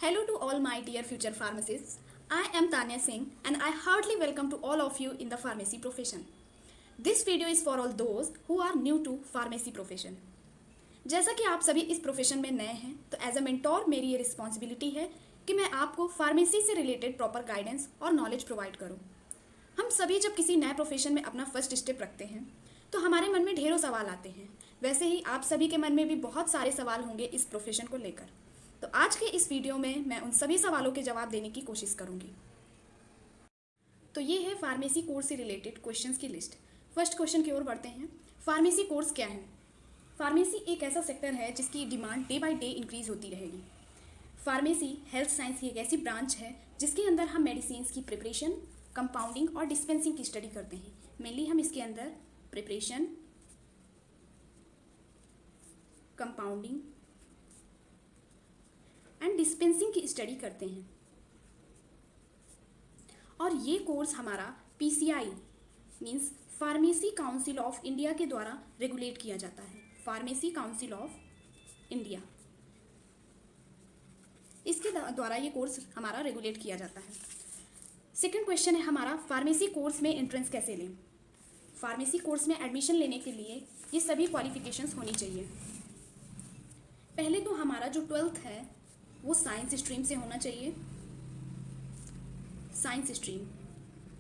Hello to all my dear future pharmacists. I am Tanya Singh and I heartily welcome to all of you in the pharmacy profession. This video is for all those who are new to pharmacy profession. जैसा कि आप सभी इस profession में नए हैं तो as a mentor मेरी ये रिस्पॉन्सिबिलिटी है कि मैं आपको फार्मेसी से रिलेटेड प्रॉपर गाइडेंस और नॉलेज प्रोवाइड करूं। हम सभी जब किसी नए प्रोफेशन में अपना फर्स्ट स्टेप रखते हैं तो हमारे मन में ढेरों सवाल आते हैं। वैसे ही आप सभी के मन में भी बहुत सारे सवाल होंगे इस प्रोफेशन को लेकर। तो आज के इस वीडियो में मैं उन सभी सवालों के जवाब देने की कोशिश करूंगी। तो ये है फार्मेसी कोर्स से रिलेटेड क्वेश्चंस की लिस्ट। फर्स्ट क्वेश्चन की ओर बढ़ते हैं। फार्मेसी कोर्स क्या है? फार्मेसी एक ऐसा सेक्टर है जिसकी demand day by day increase होती रहेगी। फार्मेसी हेल्थ साइंस की एक ऐसी ब्रांच है जिसके अंदर हम मेडिसिन की प्रिपरेशन, कंपाउंडिंग और डिस्पेंसिंग की स्टडी करते हैं। मेनली हम इसके अंदर प्रिपरेशन, कंपाउंडिंग एंड डिस्पेंसिंग की स्टडी करते हैं। और ये कोर्स हमारा PCI means pharmacy council of India के द्वारा रेगुलेट किया जाता है। फार्मेसी काउंसिल ऑफ इंडिया, इसके द्वारा ये कोर्स हमारा रेगुलेट किया जाता है। सेकंड क्वेश्चन है हमारा, फार्मेसी कोर्स में एंट्रेंस कैसे लें? फार्मेसी कोर्स में एडमिशन लेने के लिए ये सभी क्वालिफिकेशंस होनी चाहिए। पहले तो हमारा जो 12th है वो साइंस स्ट्रीम से होना चाहिए। साइंस स्ट्रीम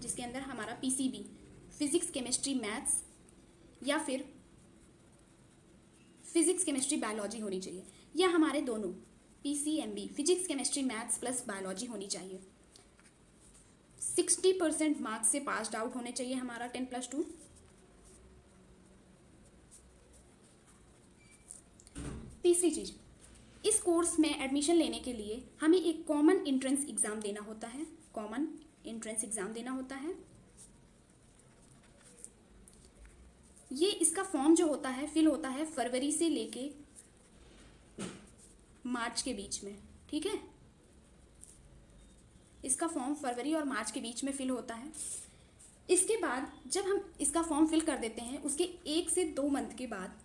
जिसके अंदर हमारा पीसीबी फिजिक्स केमिस्ट्री मैथ्स या फिर फिजिक्स केमिस्ट्री बायोलॉजी होनी चाहिए, या हमारे दोनों PCMB physics chemistry maths plus biology होनी चाहिए। 60% मार्क्स से पास्ड आउट होने चाहिए हमारा 10+2। तीसरी चीज, इस कोर्स में एडमिशन लेने के लिए हमें एक कॉमन एंट्रेंस एग्जाम देना होता है। कॉमन एंट्रेंस एग्जाम देना होता है। ये इसका फॉर्म जो होता है फिल होता है फरवरी से लेके मार्च के बीच में, ठीक है। इसका फॉर्म फरवरी और मार्च के बीच में फिल होता है। इसके बाद जब हम इसका फॉर्म फिल कर देते हैं उसके 1 से 2 मंथ के बाद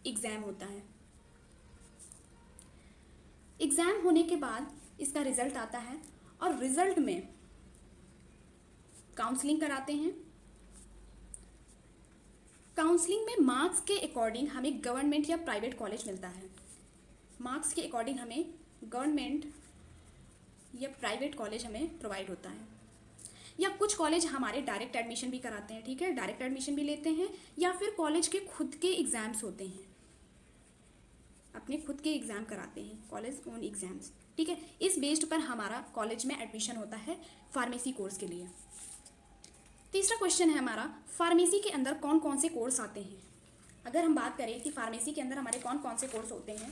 एग्जाम होता है। एग्जाम होने के बाद इसका रिजल्ट आता है और रिजल्ट में काउंसलिंग कराते हैं। काउंसलिंग में मार्क्स के अकॉर्डिंग हमें गवर्नमेंट या प्राइवेट कॉलेज मिलता है। मार्क्स के अकॉर्डिंग हमें गवर्नमेंट या प्राइवेट कॉलेज हमें प्रोवाइड होता है, या कुछ कॉलेज हमारे डायरेक्ट एडमिशन भी कराते हैं, ठीक है, डायरेक्ट एडमिशन भी लेते हैं, या फिर कॉलेज के खुद के एग्जाम्स होते हैं, अपने खुद के एग्जाम कराते हैं, कॉलेज ओन एग्जाम्स, ठीक है। इस बेस्ड पर हमारा कॉलेज में एडमिशन होता है फार्मेसी कोर्स के लिए। तीसरा क्वेश्चन है हमारा, फार्मेसी के अंदर कौन कौन से कोर्स आते हैं? अगर हम बात करें कि फार्मेसी के अंदर हमारे कौन कौन से कोर्स होते हैं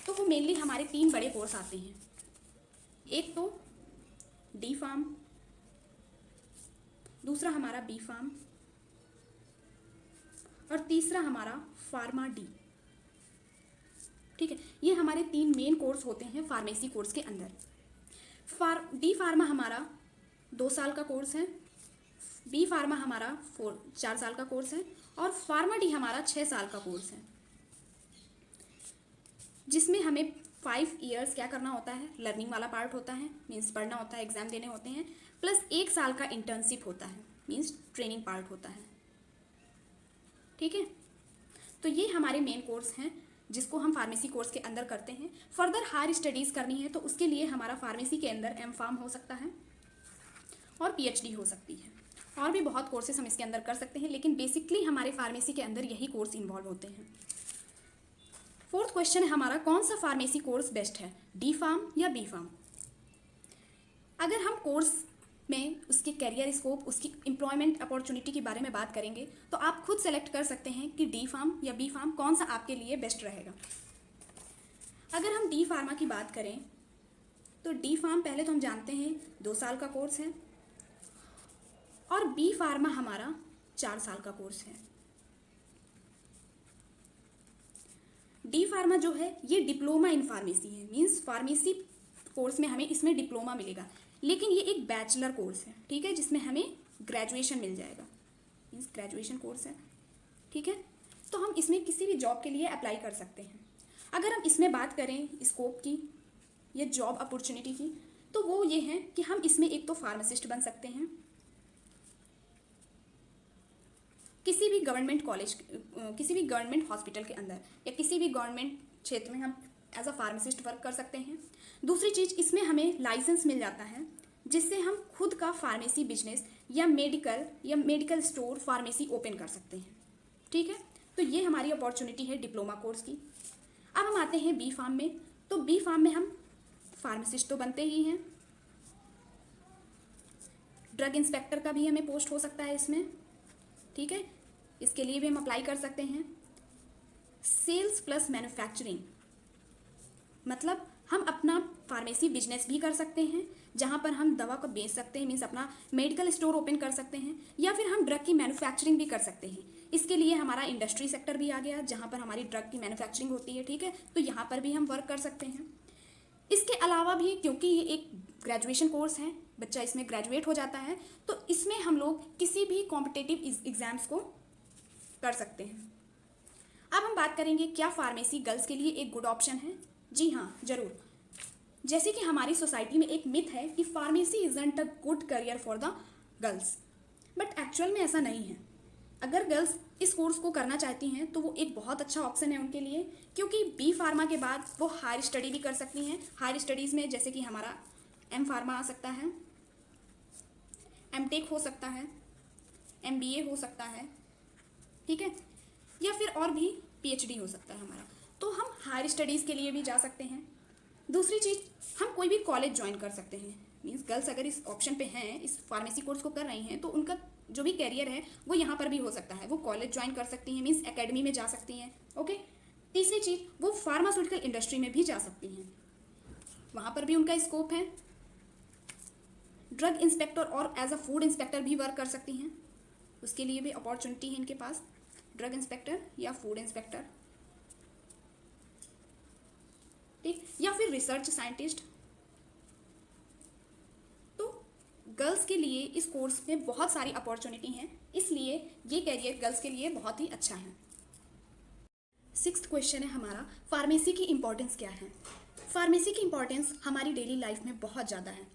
तो वो मेनली हमारे 3 बड़े कोर्स आते हैं। एक तो डी फार्म, दूसरा हमारा बी फार्म और तीसरा हमारा फार्मा डी, ठीक है। ये हमारे 3 मेन कोर्स होते हैं फार्मेसी कोर्स के अंदर। डी फार्मा हमारा 2 साल का कोर्स है, बी फार्मा हमारा 4 साल का कोर्स है और फार्मा डी हमारा 6 साल का कोर्स है, जिसमें हमें 5 इयर्स क्या करना होता है, लर्निंग वाला पार्ट होता है, मीन्स पढ़ना होता है, एग्जाम देने होते हैं, प्लस 1 साल का इंटर्नशिप होता है, मीन्स ट्रेनिंग पार्ट होता है, ठीक है। तो ये हमारे मेन कोर्स हैं जिसको हम फार्मेसी कोर्स के अंदर करते हैं। फर्दर हायर स्टडीज़ करनी है तो उसके लिए हमारा फार्मेसी के अंदर एम फार्म हो सकता है और पीएचडी हो सकती है, और भी बहुत कोर्सेस हम इसके अंदर कर सकते हैं, लेकिन बेसिकली हमारे फार्मेसी के अंदर यही कोर्स इन्वॉल्व होते हैं। फोर्थ क्वेश्चन है हमारा, कौन सा फार्मेसी कोर्स बेस्ट है, डी फार्म या बी फार्म? अगर हम कोर्स में उसके कैरियर स्कोप, उसकी एम्प्लॉयमेंट अपॉर्चुनिटी के बारे में बात करेंगे तो आप खुद सेलेक्ट कर सकते हैं कि डी फार्म या बी फार्म कौन सा आपके लिए बेस्ट रहेगा। अगर हम डी फार्मा की बात करें तो डी फार्म पहले तो हम जानते हैं 2 साल का कोर्स है और बी फार्मा हमारा 4 साल का कोर्स है। डी फार्मा जो है ये डिप्लोमा इन फार्मेसी है, मीन्स फार्मेसी कोर्स में हमें इसमें डिप्लोमा मिलेगा, लेकिन ये एक बैचलर कोर्स है, ठीक है, जिसमें हमें ग्रेजुएशन मिल जाएगा, मीन्स ग्रेजुएशन कोर्स है, ठीक है। तो हम इसमें किसी भी जॉब के लिए अप्लाई कर सकते हैं। अगर हम इसमें बात करें स्कोप की या जॉब अपॉर्चुनिटी की, तो वो ये है कि हम इसमें एक तो फार्मासिस्ट बन सकते हैं, किसी भी गवर्नमेंट कॉलेज, किसी भी गवर्नमेंट हॉस्पिटल के अंदर या किसी भी गवर्नमेंट क्षेत्र में हम एज अ फार्मासिस्ट वर्क कर सकते हैं। दूसरी चीज़, इसमें हमें लाइसेंस मिल जाता है जिससे हम खुद का फार्मेसी बिजनेस या मेडिकल स्टोर फार्मेसी ओपन कर सकते हैं। ठीक है, तो ये हमारी अपॉर्चुनिटी है डिप्लोमा कोर्स की। अब हम आते हैं बी फार्म में। तो बी फार्म में हम फार्मासिस्ट तो बनते ही हैं, ड्रग इंस्पेक्टर का भी हमें पोस्ट हो सकता है इसमें। ठीक है, इसके लिए भी हम अप्लाई कर सकते हैं। सेल्स प्लस मैन्युफैक्चरिंग, मतलब हम अपना फार्मेसी बिजनेस भी कर सकते हैं जहाँ पर हम दवा को बेच सकते हैं, मीन्स अपना मेडिकल स्टोर ओपन कर सकते हैं, या फिर हम ड्रग की मैन्युफैक्चरिंग भी कर सकते हैं। इसके लिए हमारा इंडस्ट्री सेक्टर भी आ गया जहाँ पर हमारी ड्रग की मैन्युफैक्चरिंग होती है। ठीक है, तो यहाँ पर भी हम वर्क कर सकते हैं। इसके अलावा भी, क्योंकि ये एक ग्रेजुएशन कोर्स है, बच्चा इसमें ग्रेजुएट हो जाता है, तो इसमें हम लोग किसी भी कॉम्पिटिटिव एग्जाम्स को कर सकते हैं। अब हम बात करेंगे क्या फार्मेसी गर्ल्स के लिए एक गुड ऑप्शन है। जी हाँ, जरूर। जैसे कि हमारी सोसाइटी में एक मिथ है कि pharmacy isn't a good career for the girls, but actual में ऐसा नहीं है। अगर गर्ल्स इस कोर्स को करना चाहती हैं तो वो एक बहुत अच्छा ऑप्शन है उनके लिए, क्योंकि बी फार्मा के बाद वो हायर स्टडी भी कर सकती हैं। हायर स्टडीज़ में जैसे कि हमारा एम फार्मा आ सकता है, एम टेक हो सकता है, MBA हो सकता है, ठीक है, या फिर और भी PhD हो सकता है हमारा। तो हम हायर स्टडीज़ के लिए भी जा सकते हैं। दूसरी चीज़, हम कोई भी कॉलेज ज्वाइन कर सकते हैं। मीन्स गर्ल्स अगर इस ऑप्शन पे हैं, इस फार्मेसी कोर्स को कर रही हैं, तो उनका जो भी कैरियर है वो यहाँ पर भी हो सकता है। वो कॉलेज ज्वाइन कर सकती हैं, मीन्स एकेडमी में जा सकती हैं। ओके, तीसरी चीज़, वो फार्मास्यूटिकल इंडस्ट्री में भी जा सकती हैं, वहाँ पर भी उनका स्कोप है। ड्रग इंस्पेक्टर और एज अ फूड इंस्पेक्टर भी वर्क कर सकती हैं, उसके लिए भी अपॉर्चुनिटी है इनके पास, ड्रग इंस्पेक्टर या फूड इंस्पेक्टर, ठीक, या फिर रिसर्च साइंटिस्ट। तो गर्ल्स के लिए इस कोर्स में बहुत सारी अपॉर्चुनिटी हैं, इसलिए ये कैरियर गर्ल्स के लिए बहुत ही अच्छा है। 6th क्वेश्चन है हमारा, फार्मेसी की इम्पोर्टेंस क्या है। फार्मेसी की इम्पोर्टेंस हमारी डेली लाइफ में बहुत ज़्यादा है।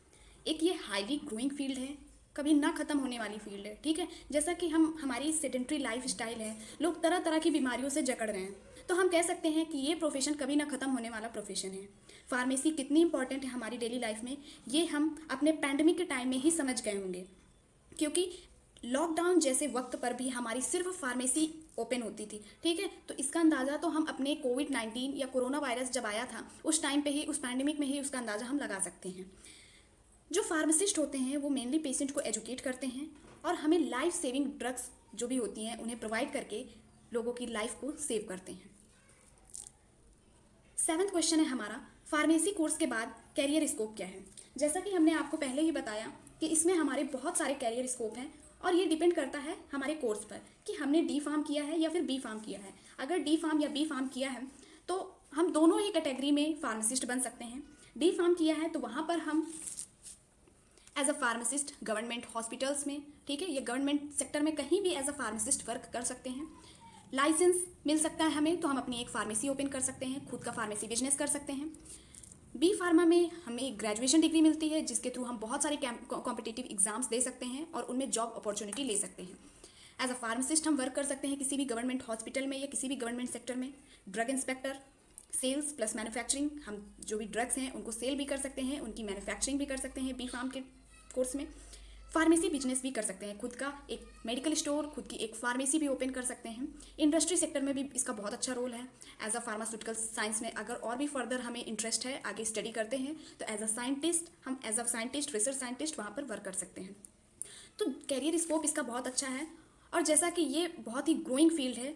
एक ये हाईली ग्रोइंग फील्ड है, कभी ना ख़त्म होने वाली फील्ड है। ठीक है, जैसा कि हमारी सेडेंट्री लाइफ स्टाइल है, लोग तरह तरह की बीमारियों से जकड़ रहे हैं, तो हम कह सकते हैं कि ये प्रोफेशन कभी ना ख़त्म होने वाला प्रोफेशन है। फार्मेसी कितनी इंपॉर्टेंट है हमारी डेली लाइफ में, ये हम अपने पैंडमिक के टाइम में ही समझ गए होंगे, क्योंकि लॉकडाउन जैसे वक्त पर भी हमारी सिर्फ फार्मेसी ओपन होती थी। ठीक है, तो इसका अंदाज़ा तो हम अपने कोविड-19 या कोरोना वायरस जब आया था उस टाइम पे ही, उस पैंडमिक में ही उसका अंदाज़ा हम लगा सकते हैं। जो फार्मासिस्ट होते हैं वो मेनली पेशेंट को एजुकेट करते हैं और हमें लाइफ सेविंग ड्रग्स जो भी होती हैं उन्हें प्रोवाइड करके लोगों की लाइफ को सेव करते हैं। 7th क्वेश्चन है हमारा, फार्मेसी कोर्स के बाद कैरियर स्कोप क्या है। जैसा कि हमने आपको पहले ही बताया कि इसमें हमारे बहुत सारे कैरियर स्कोप हैं और ये डिपेंड करता है हमारे कोर्स पर कि हमने डी फार्म किया है या फिर बी फार्म किया है। अगर डी फार्म या बी फार्म किया है तो हम दोनों ही कैटेगरी में फार्मासिस्ट बन सकते हैं। डी फार्म किया है तो वहाँ पर हम as a pharmacist government hospitals में, ठीक है, या गवर्नमेंट सेक्टर में कहीं भी एज अ फार्मासिस्ट वर्क कर सकते हैं। लाइसेंस मिल सकता है हमें, तो हम अपनी एक फार्मेसी ओपन कर सकते हैं, खुद का फार्मेसी बिजनेस कर सकते हैं। बी फार्मा में हमें एक ग्रेजुएशन डिग्री मिलती है जिसके थ्रू हम बहुत सारे कॉम्पिटिटिव एग्जाम्स दे सकते हैं और उनमें जॉब अपॉर्चुनिटी ले सकते हैं। एज अ फार्मासिस्ट हम वर्क कर सकते हैं किसी भी गवर्नमेंट हॉस्पिटल में या किसी भी गवर्नमेंट सेक्टर में। Drug inspector, sales plus manufacturing, हम जो भी ड्रग्स हैं उनको सेल भी कर सकते हैं, उनकी मैन्युफैक्चरिंग भी कर सकते हैं बी फार्म के कोर्स में। फार्मेसी बिजनेस भी कर सकते हैं, खुद का एक मेडिकल स्टोर, खुद की एक फार्मेसी भी ओपन कर सकते हैं। इंडस्ट्री सेक्टर में भी इसका बहुत अच्छा रोल है। एज अ फार्मास्यूटिकल साइंस में अगर और भी फर्दर हमें इंटरेस्ट है, आगे स्टडी करते हैं, तो एज अ साइंटिस्ट हम as a scientist, research scientist वहाँ पर वर्क कर सकते हैं। तो कैरियर स्कोप इसका बहुत अच्छा है और जैसा कि ये बहुत ही ग्रोइंग फील्ड है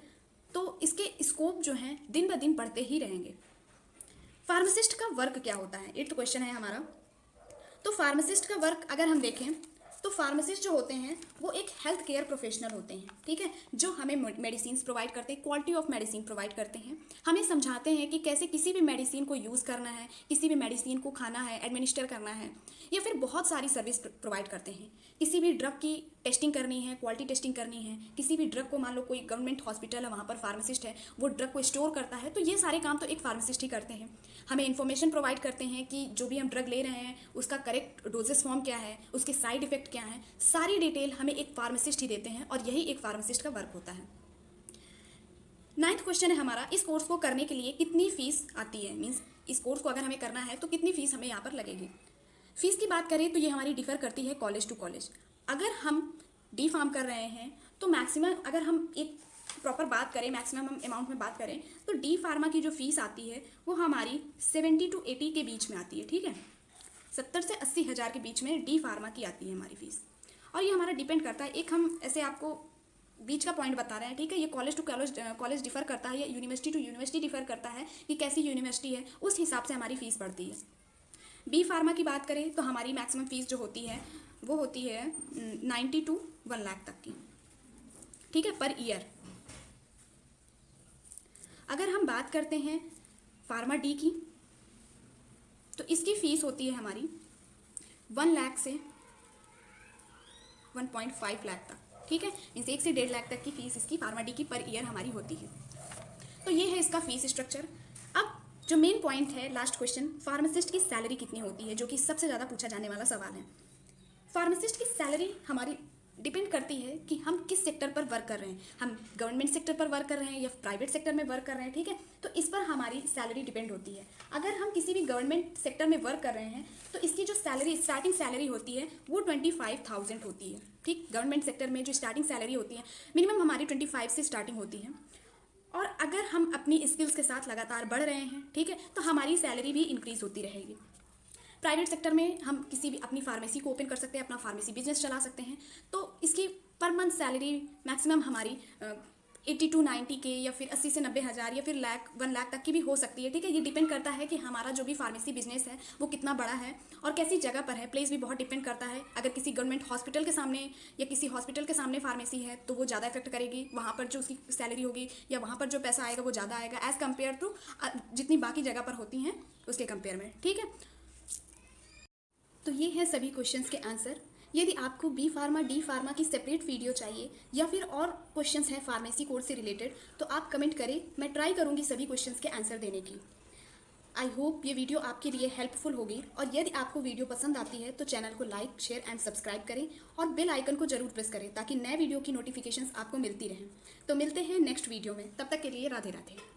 तो इसके स्कोप जो हैं दिन ब दिन बढ़ते ही रहेंगे। फार्मासिस्ट का वर्क क्या होता है, 8th क्वेश्चन है हमारा। तो फार्मासिस्ट का वर्क अगर हम देखें तो फार्मासिस्ट जो होते हैं वो एक हेल्थ केयर प्रोफेशनल होते हैं, ठीक है, जो हमें मेडिसिन प्रोवाइड करते हैं, क्वालिटी ऑफ मेडिसिन प्रोवाइड करते हैं, हमें समझाते हैं कि कैसे किसी भी मेडिसिन को यूज़ करना है, किसी भी मेडिसिन को खाना है, एडमिनिस्टर करना है, या फिर बहुत सारी सर्विस प्रोवाइड करते हैं। किसी भी ड्रग की टेस्टिंग करनी है, क्वालिटी टेस्टिंग करनी है, किसी भी ड्रग को, मान लो कोई गवर्नमेंट हॉस्पिटल है, वहाँ पर फार्मासिस्ट है, वो ड्रग को स्टोर करता है, तो ये सारे काम तो एक फार्मासिस्ट ही करते हैं। हमें इन्फॉर्मेशन प्रोवाइड करते हैं कि जो भी हम ड्रग ले रहे हैं उसका करेक्ट डोजेस फॉर्म क्या है, उसके साइड इफेक्ट क्या है, सारी डिटेल हमें एक फार्मासिस्ट ही देते हैं, और यही एक फार्मासिस्ट का वर्क होता है। 9th क्वेश्चन है हमारा, इस कोर्स को करने के लिए कितनी फीस आती है, मीन्स इस कोर्स को अगर हमें करना है तो कितनी फीस हमें यहाँ पर लगेगी। फीस की बात करें तो ये हमारी डिफ़र करती है कॉलेज टू कॉलेज। अगर हम डी फार्म कर रहे हैं तो मैक्सिमम, अगर हम एक प्रॉपर बात करें, मैक्सिमम हम अमाउंट में बात करें, तो डी फार्मा की जो फीस आती है वो हमारी 70 to 80 के बीच में आती है, ठीक है, 70 से 80 हज़ार के बीच में डी फार्मा की आती है हमारी फीस। और ये हमारा डिपेंड करता है, एक हम ऐसे आपको बीच का पॉइंट बता रहे हैं, ठीक है, ये कॉलेज टू कॉलेज डिफ़र करता है, या यूनिवर्सिटी टू यूनिवर्सिटी डिफ़र करता है कि कैसी यूनिवर्सिटी है, उस हिसाब से हमारी फ़ीस बढ़ती है। बी फार्मा की बात करें तो हमारी मैक्सिमम फ़ीस जो होती है वो होती है 90 to 1 लाख तक की, ठीक है, पर ईयर। अगर हम बात करते हैं फार्मा डी की तो इसकी फ़ीस होती है हमारी 1 लाख से 1.5 लाख तक, ठीक है, मीन्स 1 से 1.5 लाख तक की फ़ीस इसकी फार्मा डी की पर ईयर हमारी होती है। तो ये है इसका फ़ीस स्ट्रक्चर। अब जो मेन पॉइंट है, लास्ट क्वेश्चन, फार्मासिस्ट की सैलरी कितनी होती है, जो कि सबसे ज़्यादा पूछा जाने वाला सवाल है। फार्मासिस्ट की सैलरी हमारी डिपेंड करती है कि हम किस सेक्टर पर वर्क कर रहे हैं, हम गवर्नमेंट सेक्टर पर वर्क कर रहे हैं या प्राइवेट सेक्टर में वर्क कर रहे हैं, ठीक है, तो इस पर हमारी सैलरी डिपेंड होती है। अगर हम किसी भी गवर्नमेंट सेक्टर में वर्क कर रहे हैं तो इसकी जो सैलरी, स्टार्टिंग सैलरी होती है वो 25,000 होती है, ठीक, गवर्नमेंट सेक्टर में जो स्टार्टिंग सैलरी होती है मिनिमम हमारी 25 से स्टार्टिंग होती है। और अगर हम अपनी स्किल्स के साथ लगातार बढ़ रहे हैं, ठीक है, तो हमारी सैलरी भी इंक्रीज़ होती रहेगी। प्राइवेट सेक्टर में हम किसी भी अपनी फार्मेसी को ओपन कर सकते हैं, अपना फार्मेसी बिजनेस चला सकते हैं, तो इसकी पर मंथ सैलरी मैक्सिमम हमारी 80 to 90 के, या फिर 80 से 90 हज़ार, या फिर 1 लाख तक की भी हो सकती है, ठीक है। ये डिपेंड करता है कि हमारा जो भी फार्मेसी बिजनेस है वो कितना बड़ा है और कैसी जगह पर है, प्लेस भी बहुत डिपेंड करता है। अगर किसी गवर्नमेंट हॉस्पिटल के सामने या किसी हॉस्पिटल के सामने फार्मेसी है तो वो ज़्यादा इफेक्ट करेगी, वहाँ पर जो उसकी सैलरी होगी या वहाँ पर जो पैसा आएगा वो ज़्यादा आएगा एज़ कम्पेयर टू जितनी बाकी जगह पर होती हैं उसके कंपेयर में, ठीक है। तो ये है सभी क्वेश्चंस के आंसर। यदि आपको बी फार्मा डी फार्मा की सेपरेट वीडियो चाहिए या फिर और क्वेश्चंस हैं फार्मेसी कोर्स से रिलेटेड तो आप कमेंट करें, मैं ट्राई करूँगी सभी क्वेश्चंस के आंसर देने की। आई होप ये वीडियो आपके लिए हेल्पफुल होगी, और यदि आपको वीडियो पसंद आती है तो चैनल को लाइक, शेयर एंड सब्सक्राइब करें और बेल आइकन को जरूर प्रेस करें ताकि नए वीडियो की नोटिफिकेशंस आपको मिलती रहें। तो मिलते हैं नेक्स्ट वीडियो में, तब तक के लिए राधे राधे।